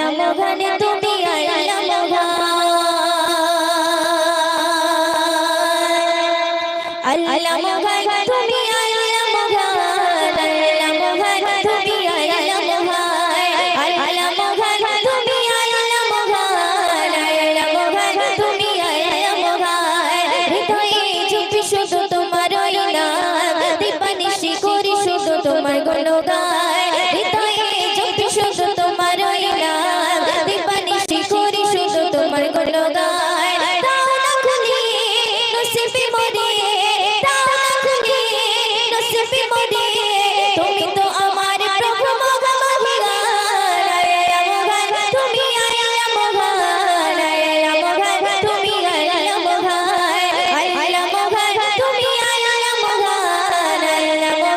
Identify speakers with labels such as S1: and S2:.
S1: মহান তুমি আল্লাহ মহান আল্লাহ মহান তুমি আল্লাহ মহান আল্লাহ মহান তুমি আল্লাহ মহান আল্লাহ মহান তুমি আল্লাহ মহান আল্লাহ মহান তুমি আল্লাহ মহান হৃদয়ে চুপি শুধু তোমার নাম দীপানিশি করি শুধু তোমার গুণগান হৃদয়ে চুপি শুধু তোমার নাম দীপানিশি করি শুধু তোমার গুণগান দাও না খুলি নসিবে মোরে দাও না খুলি নসিবে মোরে